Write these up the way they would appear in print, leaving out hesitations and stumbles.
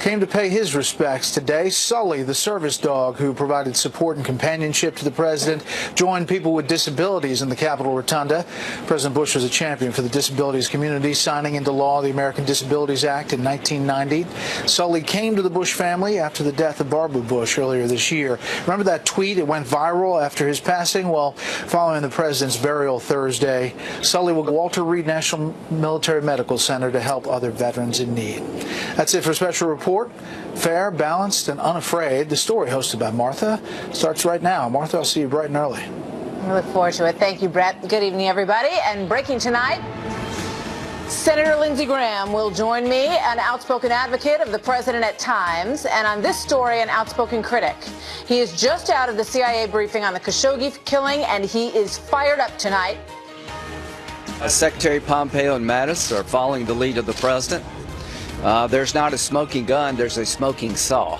came to pay his respects today. Sully, the service dog who provided support and companionship to the president, joined people with disabilities in the Capitol Rotunda. President Bush was a champion for the disabilities community, signing into law the American Disabilities Act in 1990. Sully came to the Bush family after the death of Barbara Bush earlier this year. Remember that tweet? It went viral after his passing. Well, following the president's burial Thursday, Sully will go to Walter Reed National Military Medical Center to help other veterans in need. That's it for Special Report. Fair, balanced, and unafraid. The story hosted by Martha starts right now. Martha, I'll see you bright and early. I look forward to it. Thank you, Brett. Good evening, everybody. And breaking tonight, Senator Lindsey Graham will join me, an outspoken advocate of the president at times, and on this story, an outspoken critic. He is just out of the CIA briefing on the Khashoggi killing, and he is fired up tonight. Secretary Pompeo and Mattis are following the lead of the president. There's not a smoking gun, there's a smoking saw.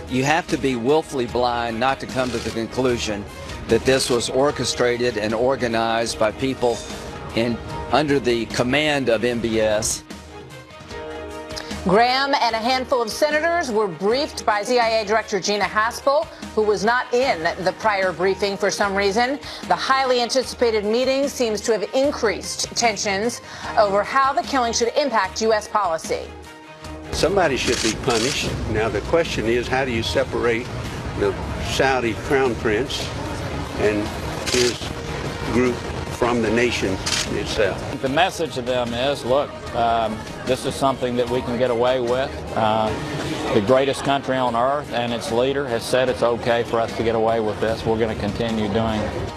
You have to be willfully blind not to come to the conclusion that this was orchestrated and organized by people under the command of MBS. Graham and a handful of senators were briefed by CIA Director Gina Haspel, who was not in the prior briefing for some reason. The highly anticipated meeting seems to have increased tensions over how the killing should impact U.S. policy. Somebody should be punished. Now the question is, how do you separate the Saudi crown prince and his group from the nation itself? The message to them is, look, this is something that we can get away with. The greatest country on earth and its leader has said it's okay for us to get away with this. We're going to continue doing it.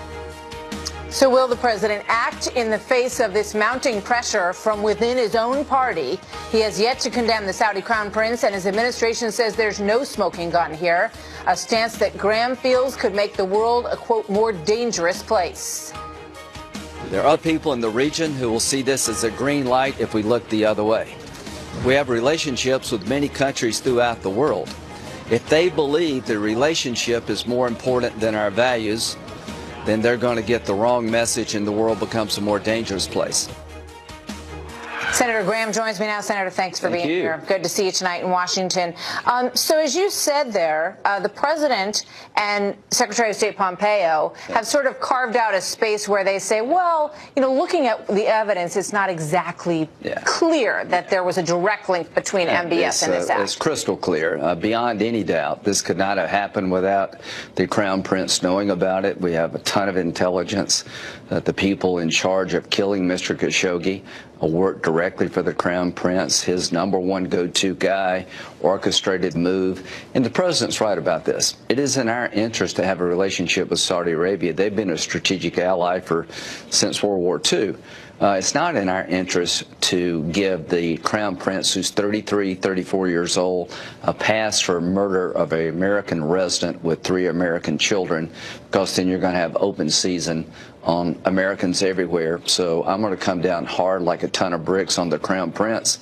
So will the president act in the face of this mounting pressure from within his own party? He has yet to condemn the Saudi crown prince, and his administration says there's no smoking gun here, a stance that Graham feels could make the world a, quote, more dangerous place. There are other people in the region who will see this as a green light if we look the other way. We have relationships with many countries throughout the world. If they believe the relationship is more important than our values, then they're going to get the wrong message and the world becomes a more dangerous place. Senator Graham joins me now. Senator, thanks for being here. Good to see you tonight in Washington. So as you said there, the president and Secretary of State Pompeo have sort of carved out a space where they say, well, you know, looking at the evidence, it's not exactly clear that there was a direct link between MBS and this act. It's crystal clear, beyond any doubt. This could not have happened without the Crown Prince knowing about it. We have a ton of intelligence that the people in charge of killing Mr. Khashoggi worked directly for the Crown Prince, his #1 go-to guy, orchestrated move. And the president's right about this. It is in our interest to have a relationship with Saudi Arabia. They've been a strategic ally since World War II. It's not in our interest to give the Crown Prince, who's 33, 34 years old, a pass for murder of an American resident with 3 American children, because then you're going to have open season on Americans everywhere. So I'm going to come down hard like a ton of bricks on the Crown Prince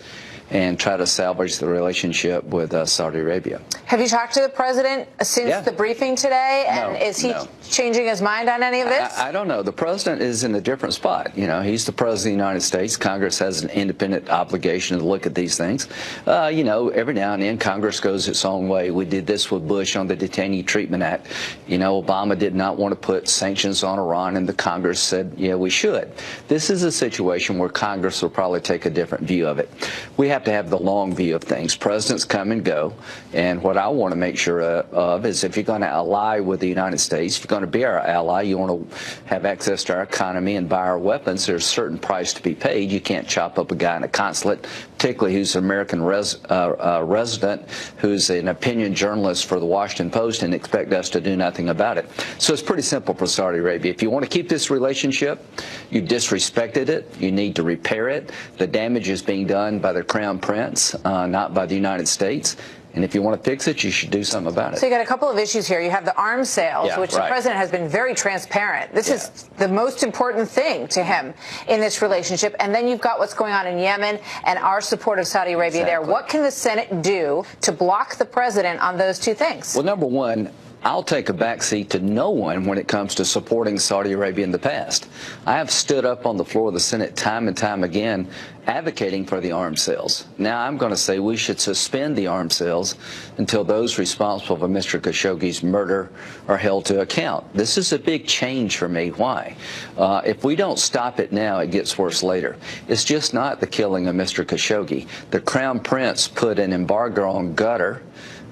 and try to salvage the relationship with Saudi Arabia. Have you talked to the president since the briefing today? And is he changing his mind on any of this? I don't know. The president is in a different spot. You know, he's the president of the United States. Congress has an independent obligation to look at these things. You know, every now and then Congress goes its own way. We did this with Bush on the Detainee Treatment Act. You know, Obama did not want to put sanctions on Iran, and the Congress said, yeah, we should. This is a situation where Congress will probably take a different view of it. We have to have the long view of things. Presidents come and go, and what I want to make sure of is, if you're going to ally with the United States, if you're going to be our ally, you want to have access to our economy and buy our weapons, there's a certain price to be paid. You can't chop up a guy in a consulate, particularly who's an American resident, who's an opinion journalist for the Washington Post, and expect us to do nothing about it. So it's pretty simple for Saudi Arabia. If you want to keep this relationship, you disrespected it, you need to repair it. The damage is being done by the Crown Prince, not by the United States. And if you want to fix it, you should do something about it. So you got a couple of issues here. You have the arms sales, which the president has been very transparent. This is the most important thing to him in this relationship. And then you've got what's going on in Yemen and our support of Saudi Arabia there. What can the Senate do to block the president on those two things? Well, number one, I'll take a backseat to no one when it comes to supporting Saudi Arabia in the past. I have stood up on the floor of the Senate time and time again advocating for the arms sales. Now I'm going to say we should suspend the arms sales until those responsible for Mr. Khashoggi's murder are held to account. This is a big change for me. Why? If we don't stop it now, it gets worse later. It's just not the killing of Mr. Khashoggi. The Crown Prince put an embargo on Qatar,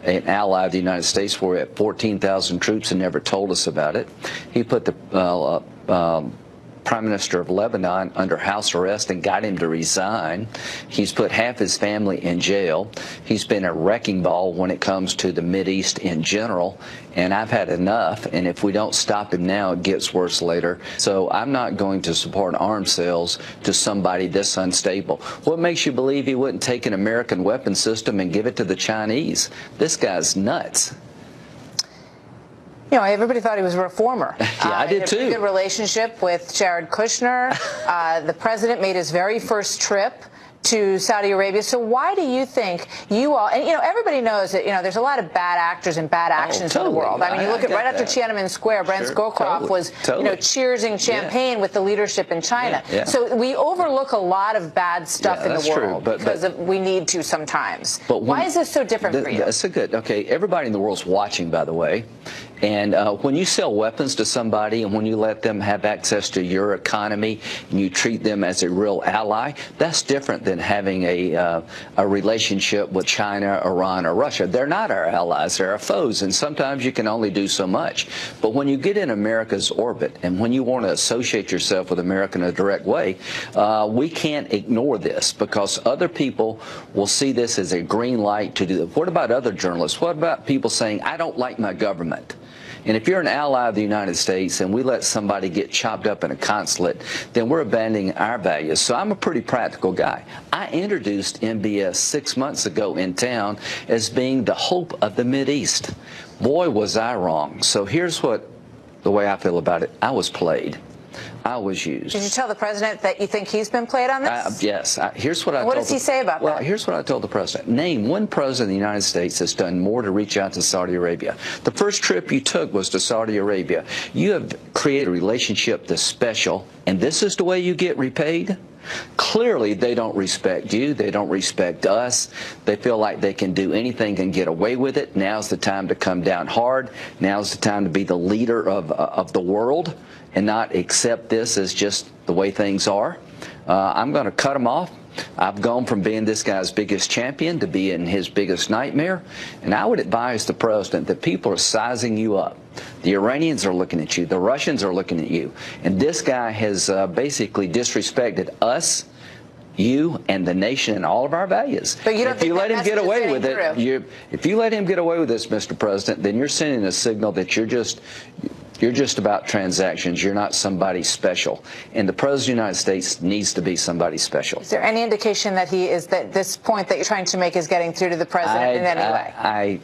an ally of the United States, where we had 14,000 troops and never told us about it. He put the Prime Minister of Lebanon under house arrest and got him to resign. He's put half his family in jail. He's been a wrecking ball when it comes to the Mideast in general, and I've had enough, and if we don't stop him now, it gets worse later. So I'm not going to support arms sales to somebody this unstable. What makes you believe he wouldn't take an American weapon system and give it to the Chinese? This guy's nuts. You know, everybody thought he was a reformer. Yeah, I did too. He had a good relationship with Jared Kushner. The president made his very first trip to Saudi Arabia. So why do you think you all, and you know, everybody knows that, you know, there's a lot of bad actors and bad actions in the world. I mean, you look at right after Tiananmen Square, Brent Scowcroft was, you know, cheersing champagne with the leadership in China. So we overlook a lot of bad stuff in the world because we need to sometimes. But why is this so different for you? That's a good, okay, everybody in the world's watching, by the way. And when you sell weapons to somebody and when you let them have access to your economy and you treat them as a real ally, that's different than having a relationship with China, Iran, or Russia. They're not our allies, they're our foes, and sometimes you can only do so much. But when you get in America's orbit and when you want to associate yourself with America in a direct way, we can't ignore this because other people will see this as a green light to do that. What about other journalists? What about people saying, I don't like my government? And if you're an ally of the United States and we let somebody get chopped up in a consulate, then we're abandoning our values. So I'm a pretty practical guy. I introduced MBS 6 months ago in town as being the hope of the Mideast. Boy, was I wrong. So here's the way I feel about it. I was played. I was used. Did you tell the president that you think he's been played on this? Yes. Here's what I told What does he say about that? Well, here's what I told the president. Name one president of the United States that's done more to reach out to Saudi Arabia. The first trip you took was to Saudi Arabia. You have created a relationship that's special, and this is the way you get repaid? Clearly, they don't respect you. They don't respect us. They feel like they can do anything and get away with it. Now's the time to come down hard. Now's the time to be the leader of the world and not accept this as just the way things are. I'm going to cut them off. I've gone from being this guy's biggest champion to being his biggest nightmare. And I would advise the president that people are sizing you up. The Iranians are looking at you. The Russians are looking at you. And this guy has basically disrespected us, you, and the nation and all of our values. But you don't if you let him get away with it, if you let him get away with this, Mr. President, then you're sending a signal that you're just about transactions. You're not somebody special. And the President of the United States needs to be somebody special. Is there any indication that that this point that you're trying to make is getting through to the president in any way? I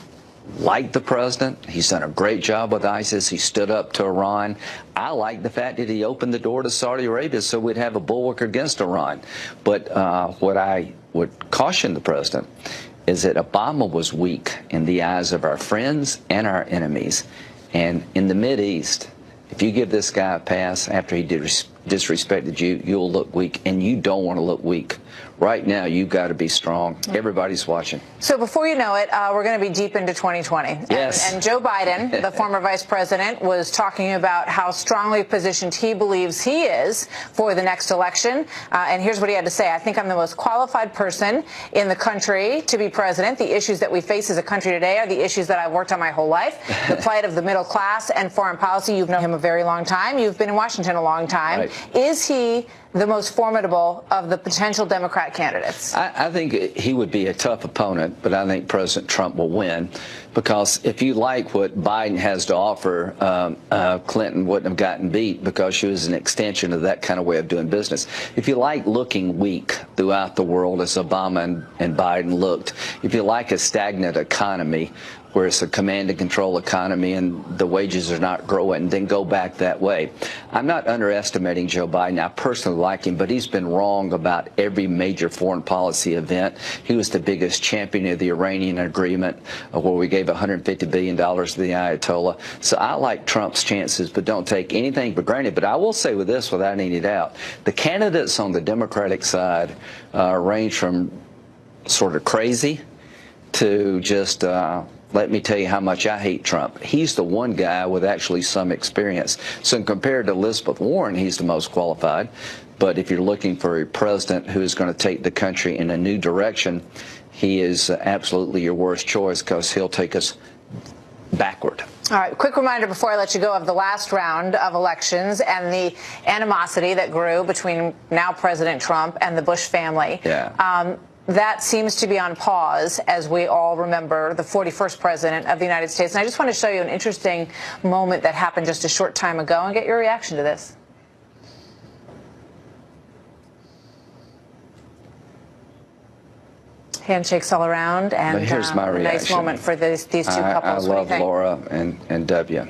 like the president. He's done a great job with ISIS. He stood up to Iran. I like the fact that he opened the door to Saudi Arabia so we'd have a bulwark against Iran. But what I would caution the president is that Obama was weak in the eyes of our friends and our enemies. And in the Mideast, if you give this guy a pass after he disrespected you, you'll look weak, and you don't want to look weak. Right now, you've got to be strong. Everybody's watching. So before you know it, we're going to be deep into 2020. Yes. And Joe Biden, the former vice president, was talking about how strongly positioned he believes he is for the next election. And here's what he had to say. I think I'm the most qualified person in the country to be president. The issues that we face as a country today are the issues that I've worked on my whole life. The plight of the middle class and foreign policy. You've known him a very long time. You've been in Washington a long time. Right. Is he the most formidable of the potential Democrat candidates? I think he would be a tough opponent, but I think President Trump will win because if you like what Biden has to offer, Clinton wouldn't have gotten beat because she was an extension of that kind of way of doing business. If you like looking weak throughout the world as Obama and Biden looked, if you like a stagnant economy, where it's a command and control economy and the wages are not growing, then go back that way. I'm not underestimating Joe Biden. I personally like him, but he's been wrong about every major foreign policy event. He was the biggest champion of the Iranian agreement, where we gave $150 billion to the Ayatollah. So I like Trump's chances, but don't take anything for granted. But I will say with this, without any doubt, the candidates on the Democratic side range from sort of crazy to just let me tell you how much I hate Trump. He's the one guy with actually some experience. So compared to Elizabeth Warren, he's the most qualified. But if you're looking for a president who is going to take the country in a new direction, he is absolutely your worst choice, because he'll take us backward. All right, quick reminder before I let you go of the last round of elections and the animosity that grew between now President Trump and the Bush family. Yeah. That seems to be on pause as we all remember the 41st president of the United States. And I just want to show you an interesting moment that happened just a short time ago and get your reaction to this. Handshakes all around, and here's my reaction. A nice moment for these two couples. I love Laura and W.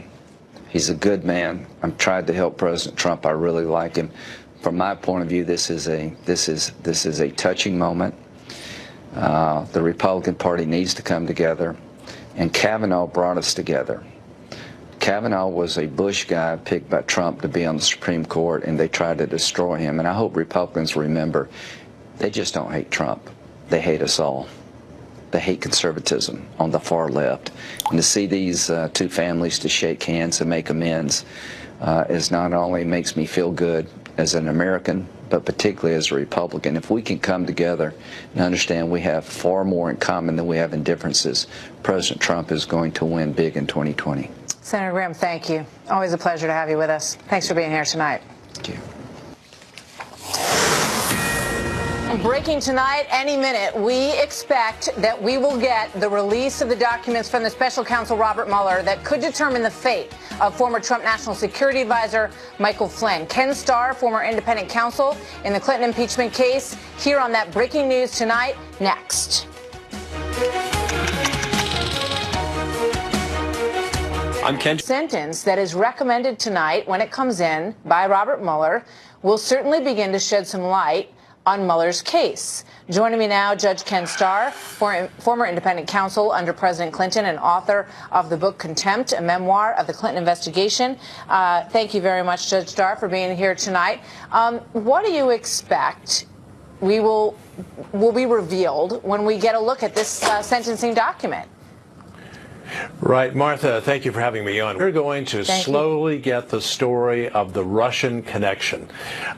He's a good man. I'm trying to help President Trump. I really like him. From my point of view, this is a touching moment. The Republican Party needs to come together, and Kavanaugh brought us together. Kavanaugh was a Bush guy picked by Trump to be on the Supreme Court, and they tried to destroy him. And I hope Republicans remember, they just don't hate Trump. They hate us all. They hate conservatism on the far left. And to see these two families to shake hands and make amends is not only makes me feel good as an American, but particularly as a Republican. If we can come together and understand we have far more in common than we have in differences, President Trump is going to win big in 2020. Senator Graham, thank you. Always a pleasure to have you with us. Thanks for being here tonight. Thank you. Breaking tonight, any minute, we expect that we will get the release of the documents from the special counsel Robert Mueller that could determine the fate of former Trump National Security Advisor Michael Flynn. Ken Starr, former independent counsel in the Clinton impeachment case, here on that breaking news tonight, next. I'm Ken. Sentence that is recommended tonight when it comes in by Robert Mueller will certainly begin to shed some light on Mueller's case. Joining me now, Judge Ken Starr, former independent counsel under President Clinton and author of the book Contempt, a memoir of the Clinton investigation. Thank you very much, Judge Starr, for being here tonight. What do you expect will be revealed when we get a look at this sentencing document? Right, Martha, thank you for having me on. We're going to slowly get the story of the Russian connection.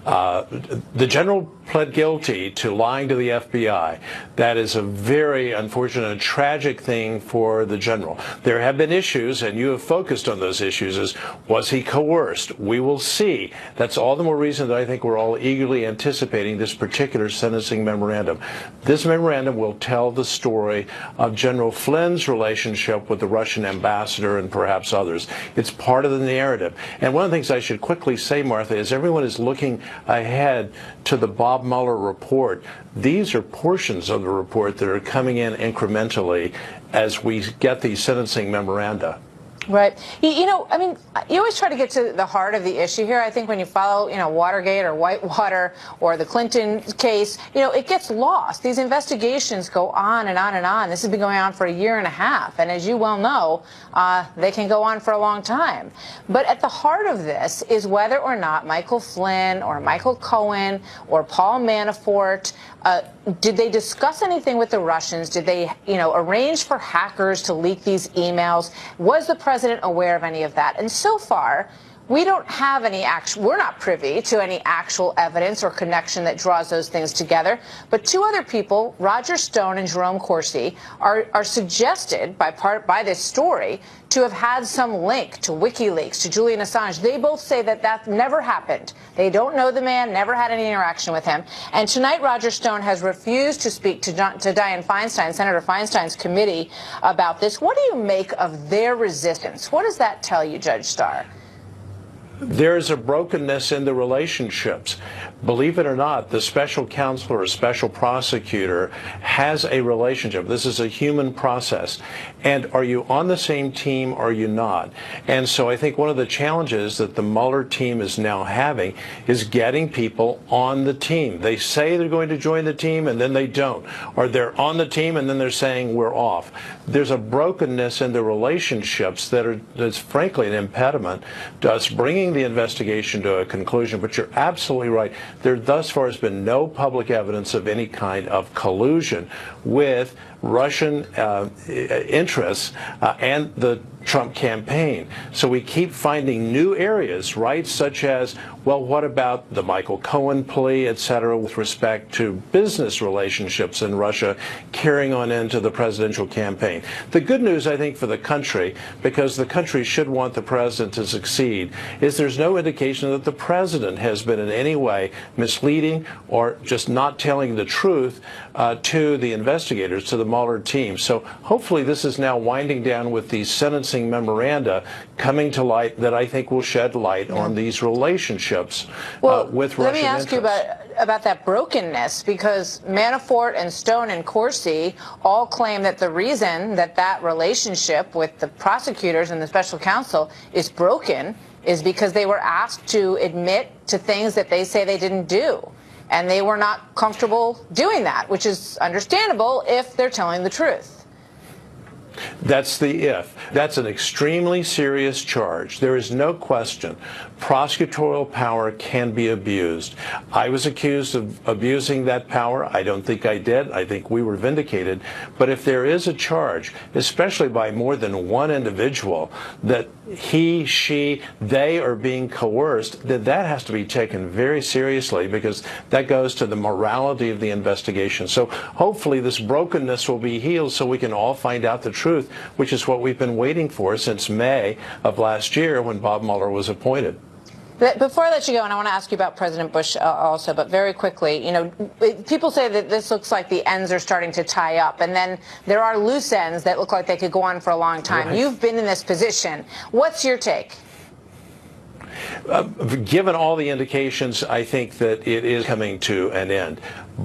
The general pled guilty to lying to the FBI. That is a very unfortunate and tragic thing for the general. There have been issues, and you have focused on those issues, as was he coerced? We will see. That's all the more reason that I think we're all eagerly anticipating this particular sentencing memorandum. This memorandum will tell the story of General Flynn's relationship with the Russian ambassador and perhaps others. It's part of the narrative. And one of the things I should quickly say, Martha, is everyone is looking ahead to the Bob Mueller report. These are portions of the report that are coming in incrementally as we get these sentencing memoranda. Right. You know, I mean, you always try to get to the heart of the issue here. I think when you follow, Watergate or Whitewater or the Clinton case, it gets lost. These investigations go on and on and on. This has been going on for a year and a half. And as you well know, they can go on for a long time. But at the heart of this is whether or not Michael Flynn or Michael Cohen or Paul Manafort, did they discuss anything with the Russians? Did they, arrange for hackers to leak these emails? Was the president aware of any of that? And so far, we don't have any we're not privy to any actual evidence or connection that draws those things together. But two other people, Roger Stone and Jerome Corsi, are suggested by this story to have had some link to WikiLeaks, to Julian Assange. They both say that never happened. They don't know the man, never had any interaction with him. And tonight, Roger Stone has refused to speak to Dianne Feinstein, Senator Feinstein's committee, about this. What do you make of their resistance? What does that tell you, Judge Starr? There's a brokenness in the relationships. Believe it or not, the special counsel or special prosecutor has a relationship. This is a human process. And are you on the same team or are you not? And so I think one of the challenges that the Mueller team is now having is getting people on the team. They say they're going to join the team and then they don't. Or they're on the team and then they're saying we're off. There's a brokenness in the relationships that's frankly an impediment to us bringing the investigation to a conclusion. But you're absolutely right. There thus far has been no public evidence of any kind of collusion with Russian interests and the Trump campaign. So we keep finding new areas, right, such as, well, what about the Michael Cohen plea, et cetera, with respect to business relationships in Russia carrying on into the presidential campaign. The good news, I think, for the country, because the country should want the president to succeed, is there's no indication that the president has been in any way misleading or just not telling the truth to the investigators, to the Mueller team. So hopefully this is now winding down with these sentencing memoranda coming to light that I think will shed light on these relationships with Russian Let me ask interests. you about that brokenness, because Manafort and Stone and Corsi all claim that the reason that relationship with the prosecutors and the special counsel is broken is because they were asked to admit to things that they say they didn't do. And they were not comfortable doing that, which is understandable if they're telling the truth. That's the if. That's an extremely serious charge. There is no question prosecutorial power can be abused. I was accused of abusing that power. I don't think I did. I think we were vindicated. But if there is a charge, especially by more than one individual, that he, she, they are being coerced, then that has to be taken very seriously, because that goes to the morality of the investigation. So hopefully this brokenness will be healed so we can all find out the truth, which is what we've been waiting for since May of last year when Bob Mueller was appointed. Before I let you go, and I want to ask you about President Bush also, but very quickly, you know, people say that this looks like the ends are starting to tie up, and then there are loose ends that look like they could go on for a long time. Right. You've been in this position. What's your take? Given all the indications, I think that it is coming to an end.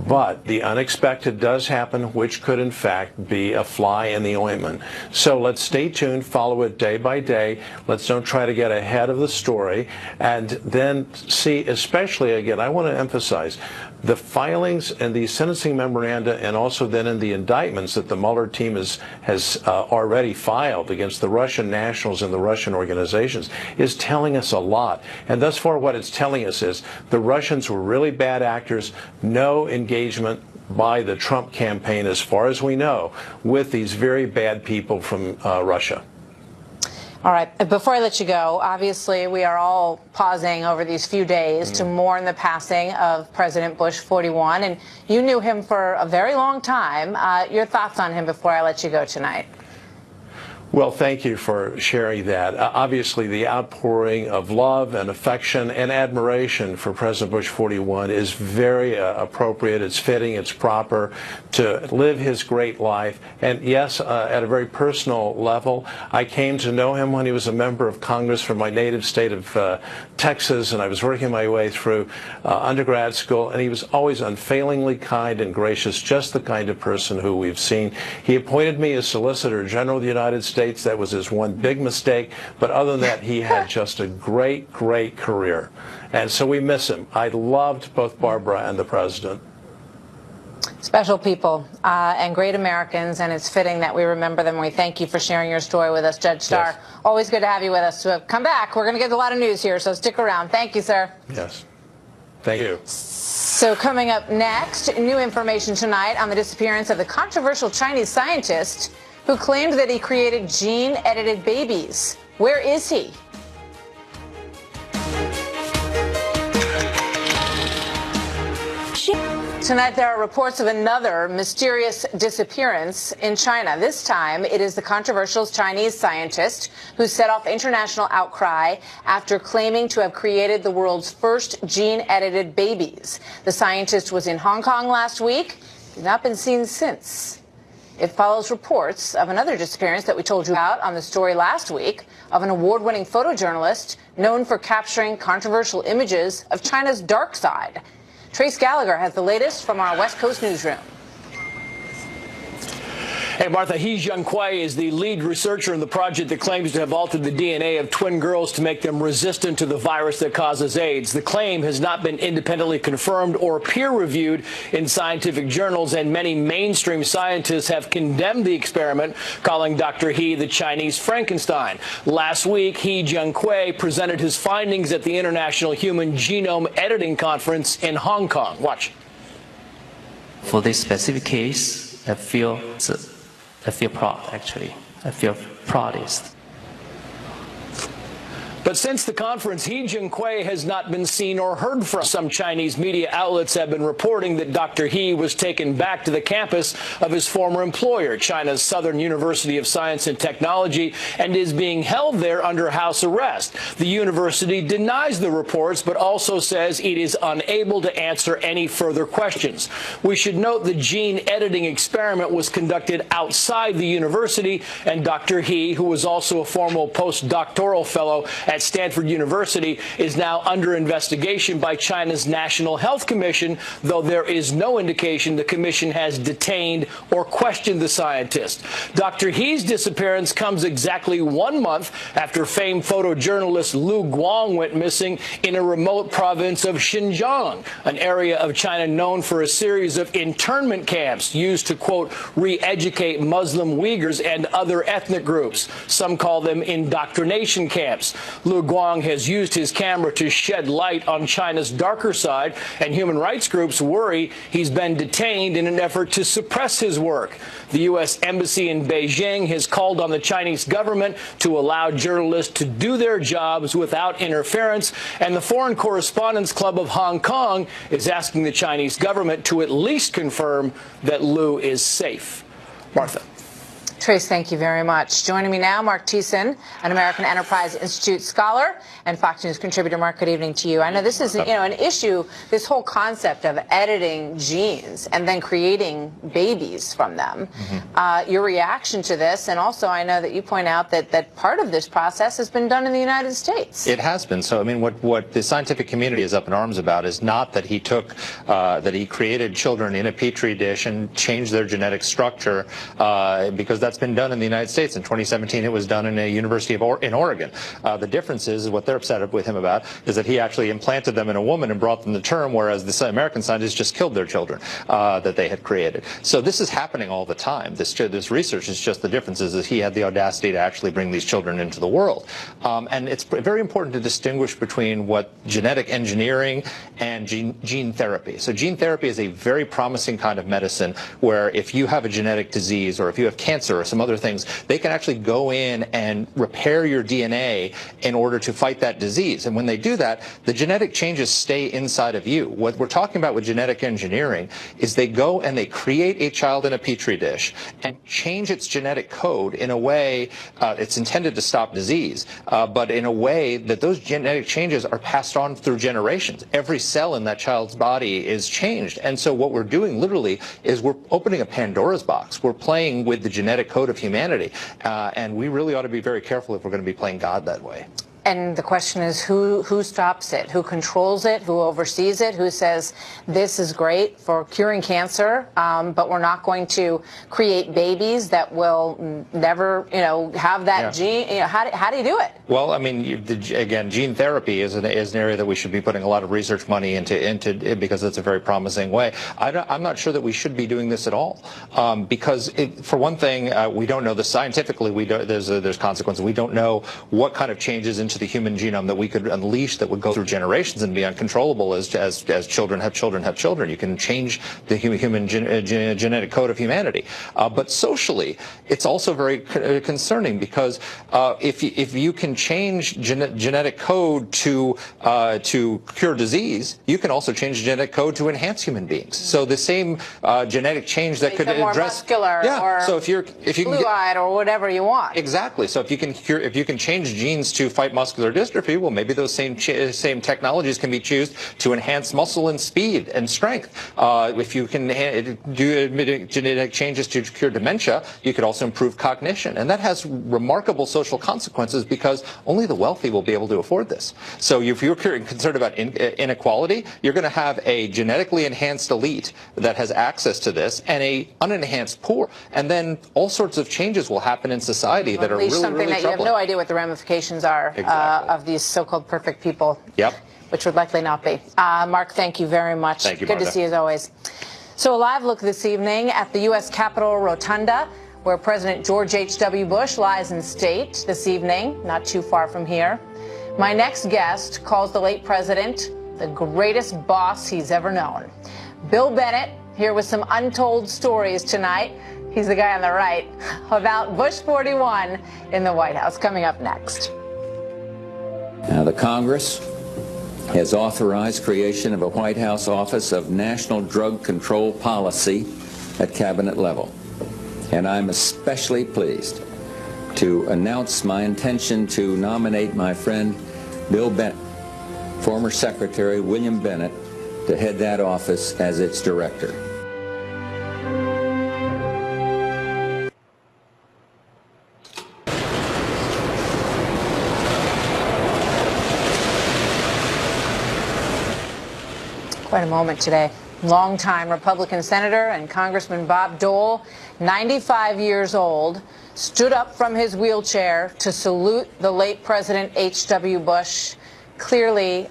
But the unexpected does happen, which could in fact be a fly in the ointment. So let's stay tuned, follow it day by day. Let's don't try to get ahead of the story. And then see, especially, again, I want to emphasize, the filings and the sentencing memoranda, and also then in the indictments that the Mueller team has already filed against the Russian nationals and the Russian organizations, is telling us a lot. And thus far what it's telling us is the Russians were really bad actors, no engagement by the Trump campaign, as far as we know, with these very bad people from Russia. All right. Before I let you go, obviously we are all pausing over these few days to mourn the passing of President Bush 41, and you knew him for a very long time. Your thoughts on him before I let you go tonight? Well, thank you for sharing that. Obviously, the outpouring of love and affection and admiration for President Bush 41 is very appropriate. It's fitting. It's proper to live his great life. And yes, at a very personal level, I came to know him when he was a member of Congress from my native state of Texas, and I was working my way through undergrad school, and he was always unfailingly kind and gracious, just the kind of person who we've seen. He appointed me as Solicitor General of the United States. That was his one big mistake, but other than that, he had just a great, great career. And so we miss him. I loved both Barbara and the president. Special people and great Americans, and it's fitting that we remember them. We thank you for sharing your story with us, Judge Starr. Yes. Always good to have you with us. So come back. We're going to get a lot of news here, so stick around. Thank you, sir. Yes. Thank you. So coming up next, new information tonight on the disappearance of the controversial Chinese scientist who claimed that he created gene-edited babies. Where is he? Tonight, there are reports of another mysterious disappearance in China. This time, it is the controversial Chinese scientist who set off international outcry after claiming to have created the world's first gene-edited babies. The scientist was in Hong Kong last week. He's not been seen since. It follows reports of another disappearance that we told you about on the story last week of an award-winning photojournalist known for capturing controversial images of China's dark side. Trace Gallagher has the latest from our West Coast newsroom. Hey, Martha, He Jiankui is the lead researcher in the project that claims to have altered the DNA of twin girls to make them resistant to the virus that causes AIDS. The claim has not been independently confirmed or peer-reviewed in scientific journals, and many mainstream scientists have condemned the experiment, calling Dr. He the Chinese Frankenstein. Last week, He Jiankui presented his findings at the International Human Genome Editing Conference in Hong Kong. Watch. For this specific case, I feel proud, actually. I feel proudest. But since the conference, He Jiankui has not been seen or heard from. Some Chinese media outlets have been reporting that Dr. He was taken back to the campus of his former employer, China's Southern University of Science and Technology, and is being held there under house arrest. The university denies the reports, but also says it is unable to answer any further questions. We should note the gene editing experiment was conducted outside the university, and Dr. He, who was also a former postdoctoral fellow at Stanford University, is now under investigation by China's National Health Commission, though there is no indication the commission has detained or questioned the scientist. Dr. He's disappearance comes exactly 1 month after famed photojournalist Lu Guang went missing in a remote province of Xinjiang, an area of China known for a series of internment camps used to, quote, re-educate Muslim Uyghurs and other ethnic groups. Some call them indoctrination camps. Lu Guang has used his camera to shed light on China's darker side, and human rights groups worry he's been detained in an effort to suppress his work. The U.S. Embassy in Beijing has called on the Chinese government to allow journalists to do their jobs without interference, and the Foreign Correspondents Club of Hong Kong is asking the Chinese government to at least confirm that Lu is safe. Martha. Trace, thank you very much. Joining me now, Mark Thiessen, an American Enterprise Institute scholar and Fox News contributor. Mark, good evening to you. I know this is, an issue, this whole concept of editing genes and then creating babies from them. Your reaction to this, and also I know that you point out that part of this process has been done in the United States. It has been. So, I mean, what the scientific community is up in arms about is not that he took, that he created children in a petri dish and changed their genetic structure, because that's been done in the United States. In 2017, it was done in a university in Oregon. The difference is what they're upset with him about is that he actually implanted them in a woman and brought them to term, whereas the American scientists just killed their children that they had created. So this is happening all the time. This research is just the difference is that he had the audacity to actually bring these children into the world. And it's very important to distinguish between what genetic engineering and gene therapy. So gene therapy is a very promising kind of medicine where if you have a genetic disease or if you have cancer or some other things, they can actually go in and repair your DNA in order to fight that disease. And when they do that, the genetic changes stay inside of you. What we're talking about with genetic engineering is they go and they create a child in a petri dish and change its genetic code in a way it's intended to stop disease, but in a way that those genetic changes are passed on through generations. Every cell in that child's body is changed. And so what we're doing literally is we're opening a Pandora's box. We're playing with the genetic code of humanity, and we really ought to be very careful if we're going to be playing God that way. And the question is who stops it, who controls it, who oversees it, who says this is great for curing cancer, but we're not going to create babies that will never, have that gene. How do you do it? Well, I mean, again, gene therapy is an area that we should be putting a lot of research money into because it's a very promising way. I'm not sure that we should be doing this at all, because for one thing, we don't know scientifically. There's consequences. We don't know what kind of changes into the human genome that we could unleash that would go through generations and be uncontrollable as children have children. You can change the human genetic code of humanity. But socially, it's also very concerning because if you can change genetic code to cure disease, you can also change genetic code to enhance human beings. So the same genetic change that could more address muscular, or so if you can blue-eyed or whatever you want. Exactly. So if you can change genes to fight muscular dystrophy, well, maybe those same technologies can be used to enhance muscle and speed and strength. If you can do genetic changes to cure dementia, you could also improve cognition. And that has remarkable social consequences because only the wealthy will be able to afford this. So if you're concerned about inequality, you're going to have a genetically enhanced elite that has access to this and a unenhanced poor. And then all sorts of changes will happen in society that are really, something really that troubling. You have no idea what the ramifications are of these so-called perfect people. Yep. Which would likely not be. Mark, thank you very much. Thank you, Good Martha. to see you as always. So a live look this evening at the U.S. Capitol Rotunda, where President George H.W. Bush lies in state this evening, not too far from here. My next guest calls the late president the greatest boss he's ever known. Bill Bennett, here with some untold stories tonight. He's the guy on the right about Bush 41 in the White House. Coming up next. Now, the Congress has authorized creation of a White House Office of National Drug Control Policy at cabinet level. And I'm especially pleased to announce my intention to nominate my friend Bill Bennett, former Secretary William Bennett, to head that office as its director. Quite a moment today. Longtime Republican Senator and Congressman Bob Dole, 95 years old, stood up from his wheelchair to salute the late President H.W. Bush. Clearly,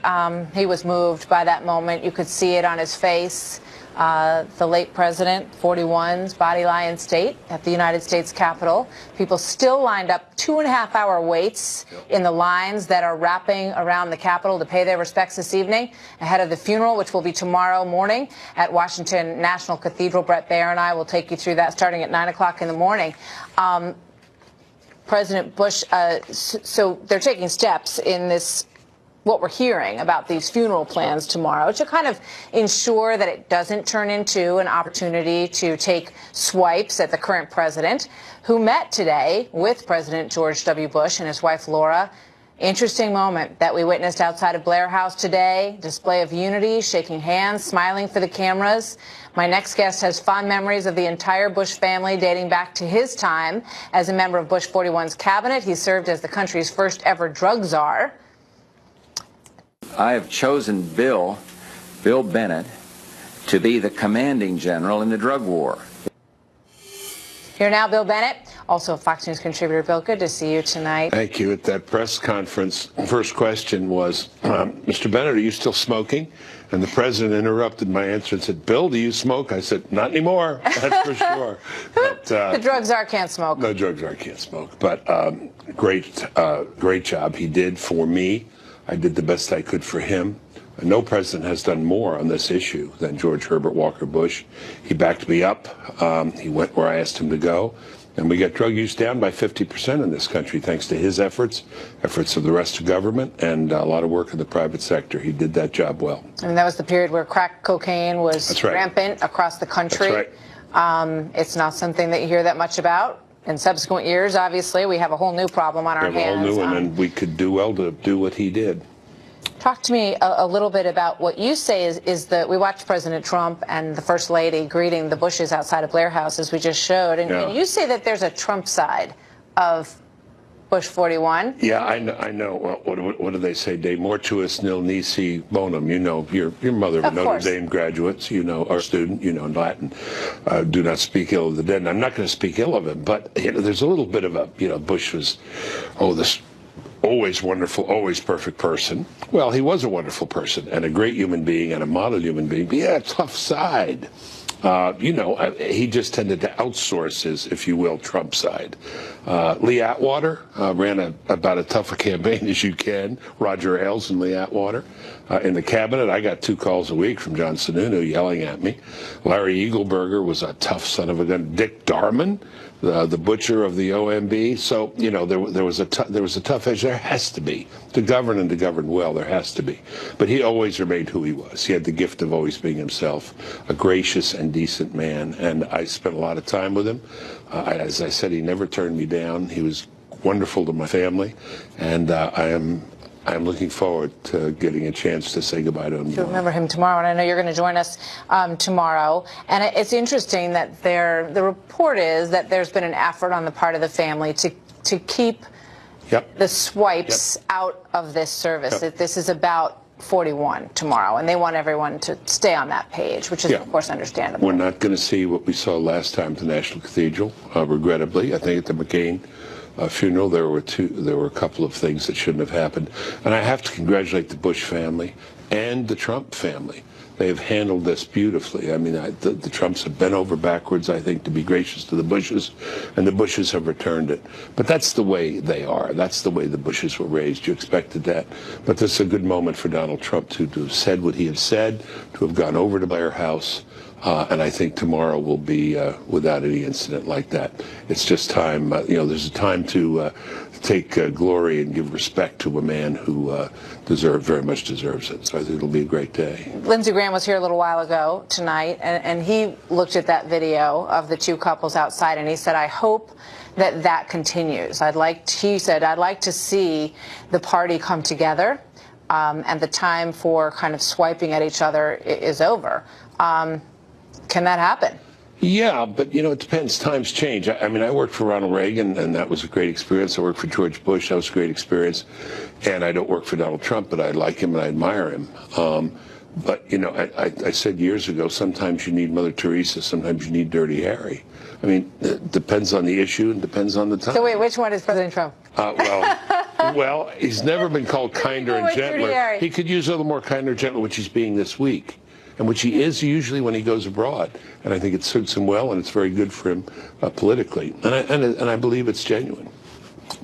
he was moved by that moment. You could see it on his face. The late president, 41's body lie in state at the United States Capitol. People still lined up 2.5-hour waits in the lines that are wrapping around the Capitol to pay their respects this evening ahead of the funeral, which will be tomorrow morning at Washington National Cathedral. Brett Baer and I will take you through that starting at 9 o'clock in the morning. President Bush, so they're taking steps in this, what we're hearing about these funeral plans tomorrow to kind of ensure that it doesn't turn into an opportunity to take swipes at the current president, who met today with President George W. Bush and his wife Laura. Interesting moment that we witnessed outside of Blair House today. Display of unity, shaking hands, smiling for the cameras. My next guest has fond memories of the entire Bush family dating back to his time as a member of Bush 41's cabinet. He served as the country's first ever drug czar. I have chosen Bill Bennett to be the commanding general in the drug war. Here now, Bill Bennett, also a Fox News contributor. Bill, good to see you tonight. Thank you. At that press conference, first question was, Mr. Bennett, are you still smoking? And the president interrupted my answer and said, Bill, do you smoke? I said, not anymore, that's for sure. But, the drug czar can't smoke. No, drug czar can't smoke. But great job he did for me. I did the best I could for him. No president has done more on this issue than George Herbert Walker Bush. He backed me up. He went where I asked him to go. And we got drug use down by 50% in this country, thanks to his efforts of the rest of government, and a lot of work in the private sector. He did that job well. I mean, that was the period where crack cocaine was rampant across the country. That's right. It's not something that you hear that much about. In subsequent years, obviously, we have a whole new problem on our hands. We have a whole new one, and we could do well to do what he did. Talk to me a little bit about what you say is that we watched President Trump and the First Lady greeting the Bushes outside of Blair House, as we just showed. And you say that there's a Trump side of Bush 41. Yeah, I know. Well, what do they say? De mortuis nil nisi bonum. You know, your mother, a Notre Dame graduate, you know, or student, you know, in Latin. Do not speak ill of the dead. And I'm not going to speak ill of him, but there's a little bit of a, Bush was, this always wonderful, always perfect person. Well, he was a wonderful person and a great human being and a model human being, but he had a tough side. He just tended to outsource his, if you will, Trump side. Lee Atwater ran about as tough a campaign as you can. Roger Ailes and Lee Atwater. In the cabinet, I got 2 calls a week from John Sununu yelling at me. Larry Eagleburger was a tough son of a gun. Dick Darman, the butcher of the OMB. So, there was a tough edge. There has to be. To govern and to govern well, there has to be. But he always remained who he was. He had the gift of always being himself, a gracious and decent man. And I spent a lot of time with him. As I said, he never turned me down. He was wonderful to my family, and I'm looking forward to getting a chance to say goodbye to him. To remember him tomorrow, and I know you're going to join us tomorrow. And it's interesting that the report is that there's been an effort on the part of the family to keep the swipes out of this service. That this is about 41 tomorrow, and they want everyone to stay on that page, which is, of course, understandable. We're not going to see what we saw last time at the National Cathedral, regrettably. I think at the McCain funeral, there were a couple of things that shouldn't have happened. And I have to congratulate the Bush family and the Trump family. They have handled this beautifully. I mean, the Trumps have bent over backwards, I think, to be gracious to the Bushes, and the Bushes have returned it. But that's the way they are. That's the way the Bushes were raised. You expected that. But this is a good moment for Donald Trump to have said what he has said, to have gone over to Blair House. And I think tomorrow will be without any incident like that. It's just time, there's a time to take glory and give respect to a man who very much deserves it. So I think it'll be a great day. Lindsey Graham was here a little while ago tonight, and he looked at that video of the two couples outside, and he said, I hope that continues. He said, I'd like to see the party come together, and the time for kind of swiping at each other is over. Can that happen? Yeah, but, it depends. Times change. I mean, I worked for Ronald Reagan, and that was a great experience. I worked for George Bush. That was a great experience. And I don't work for Donald Trump, but I like him and I admire him. But, I said years ago, sometimes you need Mother Teresa, sometimes you need Dirty Harry. I mean, it depends on the issue and depends on the time. So wait, which one is President Trump? Well, he's never been called kinder and gentler. He could use a little more kinder and gentler, which he's being this week, and which he is usually when he goes abroad. And I think it suits him well, and it's very good for him politically. And I believe it's genuine.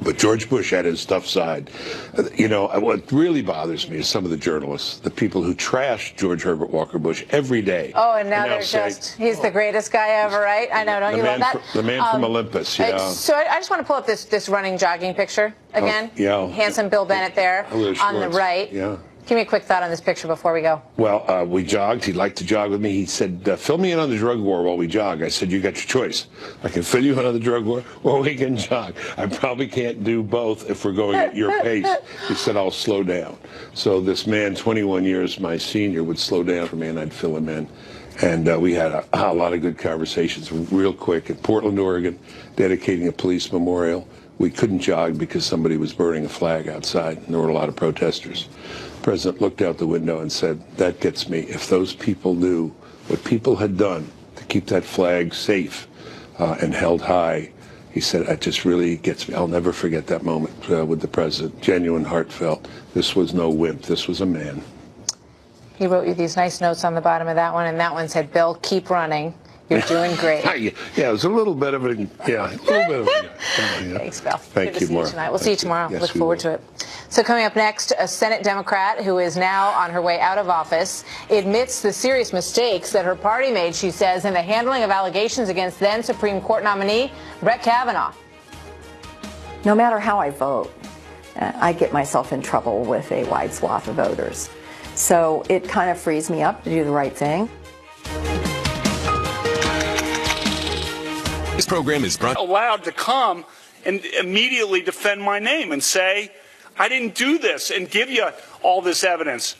But George Bush had his tough side. What really bothers me is some of the journalists, the people who trash George Herbert Walker Bush every day. Oh, and now they're he's the greatest guy ever, right? I know, don't you love that? The man from Olympus, yeah. So I just want to pull up this running jogging picture again. Handsome Bill Bennett there on the right. Yeah. Give me a quick thought on this picture before we go. Well, we jogged. He'd like to jog with me. He said, fill me in on the drug war while we jog. I said, you got your choice. I can fill you in on the drug war or we can jog. I probably can't do both if we're going at your pace. He said, I'll slow down. So this man, 21 years my senior, would slow down for me and I'd fill him in. And we had a lot of good conversations real quick in Portland, Oregon, dedicating a police memorial. We couldn't jog because somebody was burning a flag outside and there were a lot of protesters. The president looked out the window and said, that gets me. If those people knew what people had done to keep that flag safe and held high, he said, that just really gets me. I'll never forget that moment with the president. Genuine, heartfelt. This was no wimp. This was a man. He wrote you these nice notes on the bottom of that one, and that one said, Bill, keep running. You're doing great. Yeah, it was a little bit of it. Yeah, a little bit of it. Thanks, Bill. Thank you, Maura. We'll see you tomorrow. Look forward to it. So coming up next, a Senate Democrat who is now on her way out of office admits the serious mistakes that her party made, she says, in the handling of allegations against then Supreme Court nominee Brett Kavanaugh. No matter how I vote, I get myself in trouble with a wide swath of voters. So it kind of frees me up to do the right thing. This program is allowed to come and immediately defend my name and say, I didn't do this, and give you all this evidence.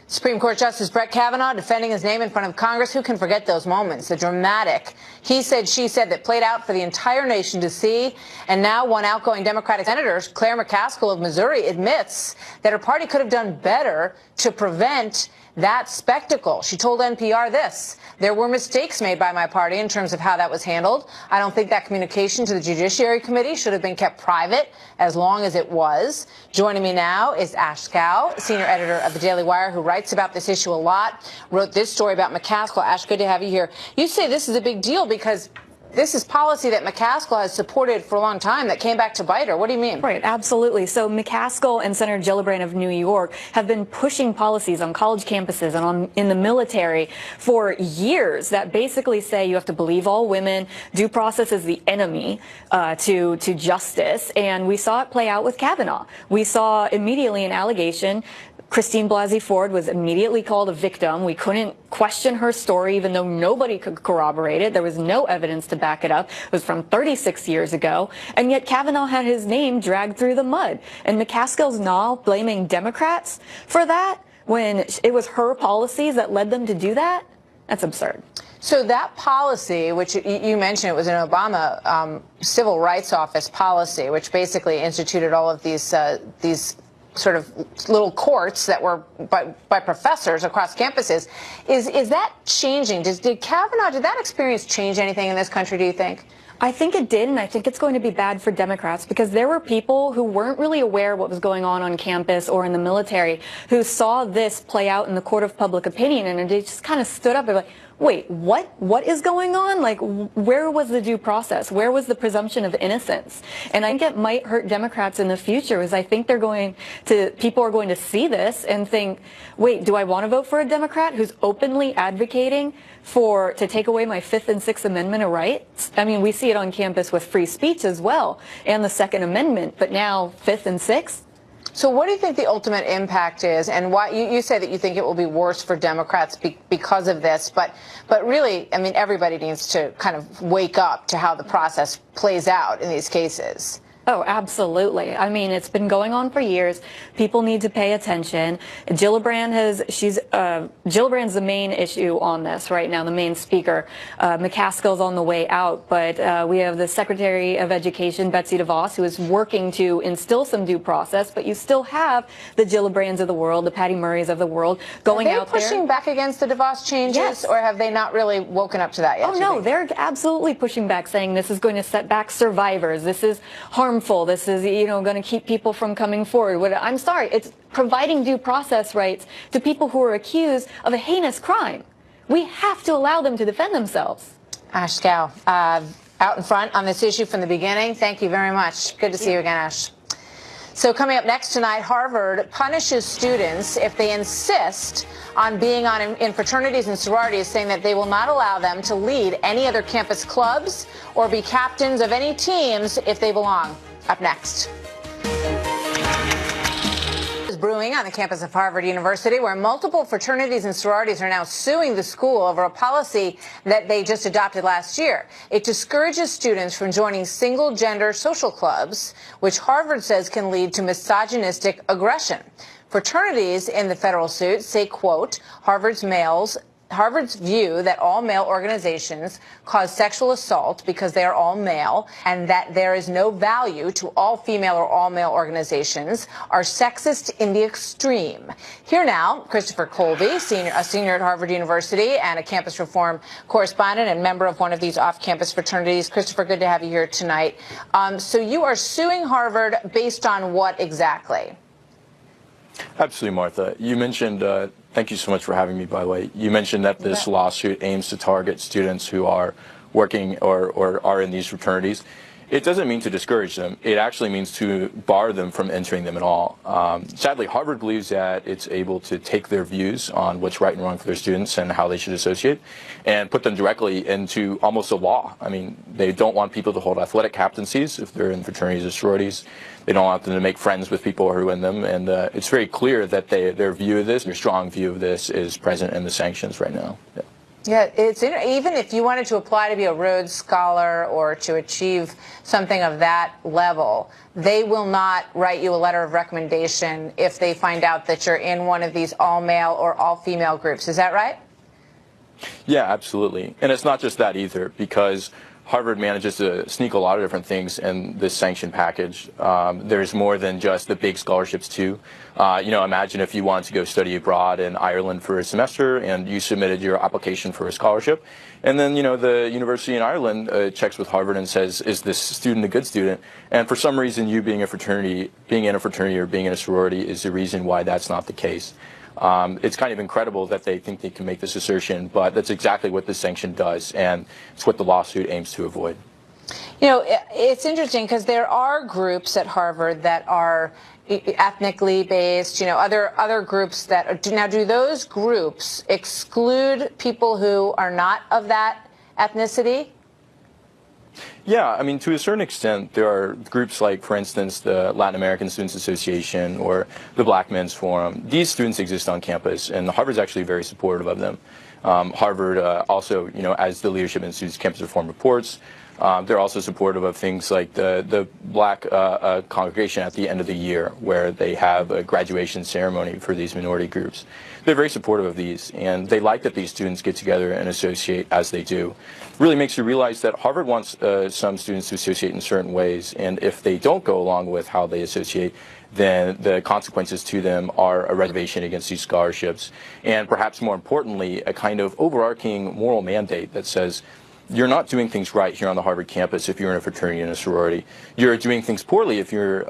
Supreme Court Justice Brett Kavanaugh defending his name in front of Congress. Who can forget those moments? The dramatic he said, she said that played out for the entire nation to see. And now one outgoing Democratic senator, Claire McCaskill of Missouri, admits that her party could have done better to prevent that spectacle. She told NPR this: there were mistakes made by my party in terms of how that was handled. I don't think that communication to the Judiciary Committee should have been kept private as long as it was. Joining me now is Ash Scow, senior editor of the Daily Wire, who writes about this issue a lot, wrote this story about McCaskill. Ash, good to have you here. You say this is a big deal because this is policy that McCaskill has supported for a long time that came back to bite her. What do you mean? Right, absolutely. So McCaskill and Senator Gillibrand of New York have been pushing policies on college campuses and in the military for years that basically say you have to believe all women, due process is the enemy to justice. And we saw it play out with Kavanaugh. We saw immediately an allegation Christine Blasey Ford was immediately called a victim. We couldn't question her story, even though nobody could corroborate it. There was no evidence to back it up. It was from 36 years ago. And yet Kavanaugh had his name dragged through the mud. And McCaskill's now blaming Democrats for that when it was her policies that led them to do that. That's absurd. So that policy, which you mentioned, it was an Obama Civil Rights Office policy, which basically instituted all of these sort of little courts that were by professors across campuses. Is that changing? Did that experience change anything in this country, do you think? I think it did, and I think it's going to be bad for Democrats because there were people who weren't really aware what was going on campus or in the military who saw this play out in the court of public opinion, and they just kind of stood up and like, wait, what is going on? Like, where was the due process? Where was the presumption of innocence? And I think it might hurt Democrats in the future, because I think people are going to see this and think, wait, do I want to vote for a Democrat who's openly advocating to take away my Fifth and Sixth Amendment rights? I mean, we see it on campus with free speech as well, and the Second Amendment, but now Fifth and Sixth? So what do you think the ultimate impact is, and why you say that you think it will be worse for Democrats because of this, but really, I mean, everybody needs to kind of wake up to how the process plays out in these cases. Oh, absolutely. I mean, it's been going on for years. People need to pay attention. Gillibrand's the main issue on this right now, the main speaker. McCaskill's on the way out, but we have the Secretary of Education, Betsy DeVos, who is working to instill some due process, but you still have the Gillibrands of the world, the Patty Murrays of the world going out there. Are they pushing back against the DeVos changes, yes, or have they not really woken up to that yet? Oh, no, they're absolutely pushing back, saying this is going to set back survivors. This is harmful. This is, going to keep people from coming forward. I'm sorry, it's providing due process rights to people who are accused of a heinous crime. We have to allow them to defend themselves. Ash Scow, out in front on this issue from the beginning. Thank you very much. Good to see you again, Ash. So coming up next tonight, Harvard punishes students if they insist on being in fraternities and sororities, saying that they will not allow them to lead any other campus clubs or be captains of any teams if they belong. Up next. Brewing on the campus of Harvard University, where multiple fraternities and sororities are now suing the school over a policy that they just adopted last year. It discourages students from joining single-gender social clubs, which Harvard says can lead to misogynistic aggression. Fraternities in the federal suit say, quote, Harvard's view that all male organizations cause sexual assault because they are all male, and that there is no value to all female or all male organizations, are sexist in the extreme. Here now, Christopher Colby, a senior at Harvard University and a campus reform correspondent and member of one of these off-campus fraternities. Christopher, good to have you here tonight. So you are suing Harvard based on what exactly? Absolutely, Martha. You mentioned, thank you so much for having me, by the way. You mentioned that this lawsuit aims to target students who are working or are in these fraternities. It doesn't mean to discourage them. It actually means to bar them from entering them at all. Sadly, Harvard believes that it's able to take their views on what's right and wrong for their students and how they should associate and put them directly into almost a law. I mean, they don't want people to hold athletic captaincies if they're in fraternities or sororities. They don't want them to make friends with people who are in them. And it's very clear that their view of this, their strong view of this, is present in the sanctions right now. Yeah. Yeah, even if you wanted to apply to be a Rhodes Scholar or to achieve something of that level, they will not write you a letter of recommendation if they find out that you're in one of these all-male or all-female groups. Is that right? Yeah, absolutely. And it's not just that either, because Harvard manages to sneak a lot of different things in this sanction package. There's more than just the big scholarships too. Imagine if you wanted to go study abroad in Ireland for a semester and you submitted your application for a scholarship, and then the university in Ireland checks with Harvard and says, is this student a good student? And for some reason, you being in a fraternity or being in a sorority is the reason why that's not the case. It's kind of incredible that they think they can make this assertion, but that's exactly what this sanction does, and it's what the lawsuit aims to avoid. It's interesting because there are groups at Harvard that are ethnically based, other groups that now, do those groups exclude people who are not of that ethnicity? Yeah, I mean, to a certain extent, there are groups like, for instance, the Latin American Students Association or the Black Men's Forum. These students exist on campus, and Harvard's actually very supportive of them. Harvard also, as the Leadership Institute's Campus Reform reports, they're also supportive of things like the Black congregation at the end of the year, where they have a graduation ceremony for these minority groups. They're very supportive of these, and they like that these students get together and associate as they do. It really makes you realize that Harvard wants some students to associate in certain ways, and if they don't go along with how they associate, then the consequences to them are a reservation against these scholarships, and perhaps more importantly, a kind of overarching moral mandate that says, you're not doing things right here on the Harvard campus if you're in a fraternity and a sorority. You're doing things poorly if you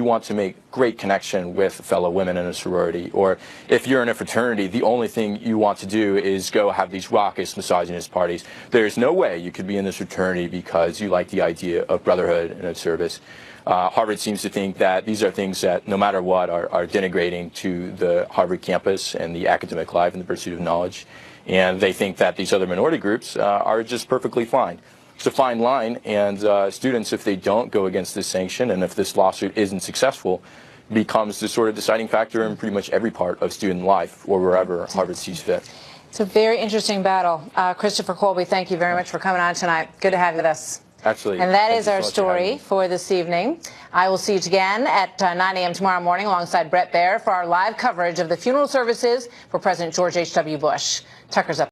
want to make great connection with fellow women in a sorority. Or if you're in a fraternity, the only thing you want to do is go have these raucous, misogynist parties. There's no way you could be in this fraternity because you like the idea of brotherhood and of service. Harvard seems to think that these are things that, no matter what, are denigrating to the Harvard campus and the academic life and the pursuit of knowledge. And they think that these other minority groups are just perfectly fine. It's a fine line, and students, if they don't go against this sanction, and if this lawsuit isn't successful, becomes the sort of deciding factor in pretty much every part of student life or wherever Harvard sees fit. It's a very interesting battle. Christopher Colby, thank you very much for coming on tonight. Good to have you with us. Absolutely. And that is our story for this evening. I will see you again at 9 a.m. tomorrow morning alongside Brett Baer for our live coverage of the funeral services for President George H.W. Bush. Tucker's up.